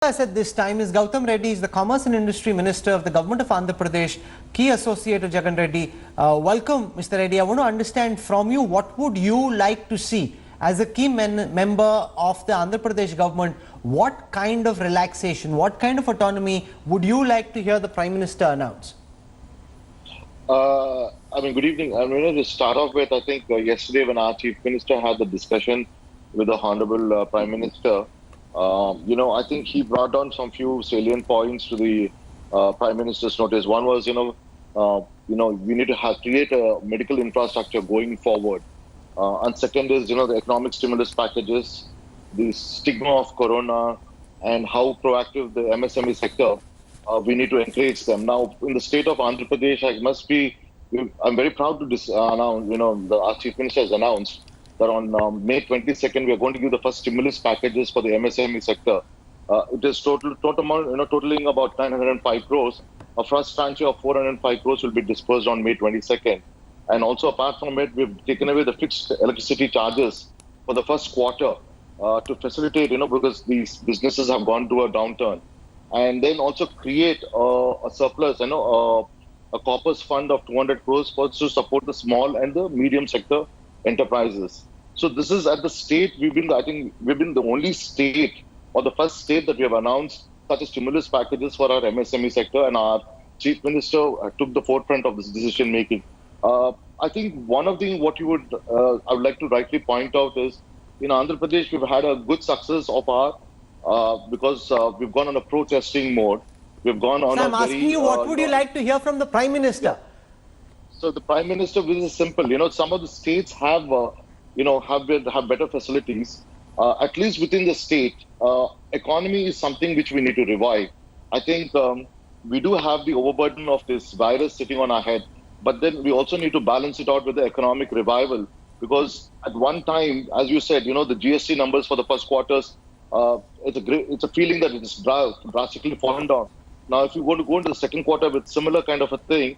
As at this time is Goutham Reddy, is the Commerce and Industry Minister of the Government of Andhra Pradesh, key associate of Jagan Reddy. Welcome, Mr. Reddy. I want to understand from you, what would you like to see as a key member of the Andhra Pradesh government? What kind of relaxation, what kind of autonomy would you like to hear the Prime Minister announce? Good evening. I'm going to start off with, I think yesterday when our Chief Minister had the discussion with the Honorable Prime Minister, I think he brought down some few salient points to the Prime Minister's notice. One was, we need to create a medical infrastructure going forward. And second is, the economic stimulus packages, the stigma of Corona, and how proactive the MSME sector, we need to encourage them. Now, in the state of Andhra Pradesh, I'm very proud to announce, our Chief Minister has announced that on May 22nd, we are going to give the first stimulus packages for the MSME sector. It is totaling about 905 crores. A first tranche of 405 crores will be dispersed on May 22nd. And also, apart from it, we've taken away the fixed electricity charges for the first quarter to facilitate, because these businesses have gone through a downturn. And then also create a surplus, a corpus fund of 200 crores to support the small and the medium sector enterprises. So this is at the state, we've been the only state or the first state that we have announced such a stimulus packages for our MSME sector, and our Chief Minister took the forefront of this decision making. I think one of the I would like to rightly point out is in Andhra Pradesh we've had a good success of our because we've gone on a protesting mode. We've gone on. So I'm asking you, what would you like to hear from the Prime Minister? Yeah. So the Prime Minister, this is simple. Some of the states have better facilities. At least within the state, economy is something which we need to revive. I think we do have the overburden of this virus sitting on our head, but then we also need to balance it out with the economic revival. Because at one time, as you said, the GST numbers for the first quarters, it's a feeling that it is drastically fallen down. Now, if you want to go into the second quarter with similar kind of a thing,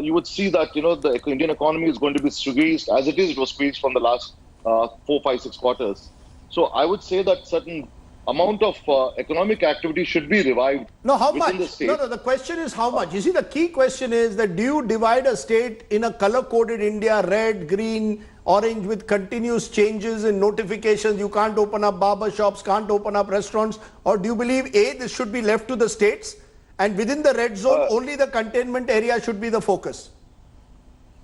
you would see that, the Indian economy is going to be squeezed as it was squeezed from the last 4, 5, 6 quarters. So I would say that certain amount of economic activity should be revived. No, how much? The state. No, the question is how much. You see, the key question is that do you divide a state in a color-coded India, red, green, orange, with continuous changes in notifications? You can't open up barber shops, can't open up restaurants. Or do you believe, A, this should be left to the states, and within the red zone, only the containment area should be the focus?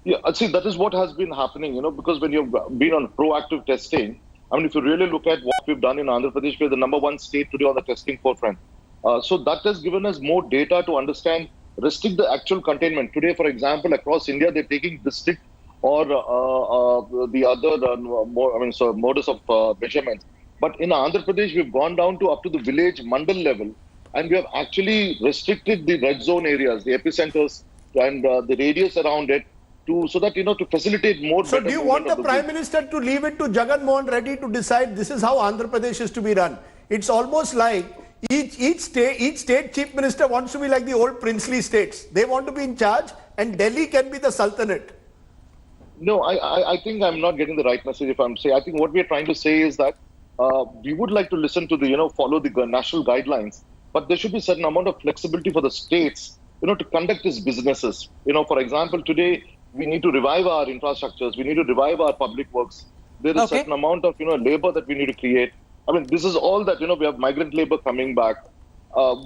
Yeah, see, that is what has been happening, because when you've been on proactive testing, if you really look at what we've done in Andhra Pradesh, we're the #1 state today on the testing forefront. So that has given us more data to understand, restrict the actual containment. Today, for example, across India, they're taking district or the other modus of measurements. But in Andhra Pradesh, we've gone down to up to the village mandal level, and we have actually restricted the red zone areas, the epicenters, and the radius around it, so that, to facilitate more. So do you want the Prime Minister to leave it to Jagan Reddy to decide this is how Andhra Pradesh is to be run? It's almost like each state Chief Minister wants to be like the old princely states. They want to be in charge, and Delhi can be the Sultanate. No, I think I'm not getting the right message if I'm saying. I think what we're trying to say is that we would like to listen to follow the national guidelines, but there should be a certain amount of flexibility for the states, to conduct these businesses. For example, today, we need to revive our infrastructures. We need to revive our public works. There is a certain amount of, labor that we need to create. This is all that, we have migrant labor coming back.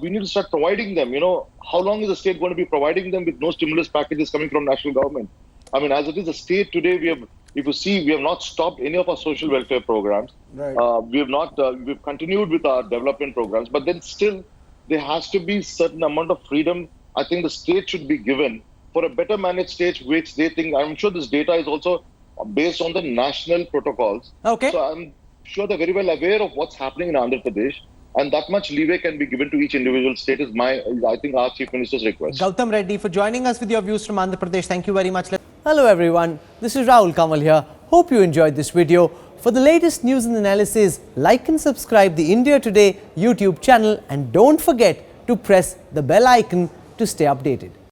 We need to start providing them. How long is the state going to be providing them with no stimulus packages coming from national government? As it is a state today, we have not stopped any of our social welfare programs. Right. We've continued with our development programs, but then still there has to be certain amount of freedom. I think the state should be given for a better managed state, which they think. I'm sure this data is also based on the national protocols. Okay. So I'm sure they're very well aware of what's happening in Andhra Pradesh, and that much leeway can be given to each individual state is I think, our Chief Minister's request. Goutham Reddy, for joining us with your views from Andhra Pradesh. Thank you very much. Hello everyone, this is Rahul Kamal here. Hope you enjoyed this video. For the latest news and analysis, like and subscribe the India Today YouTube channel, and don't forget to press the bell icon to stay updated.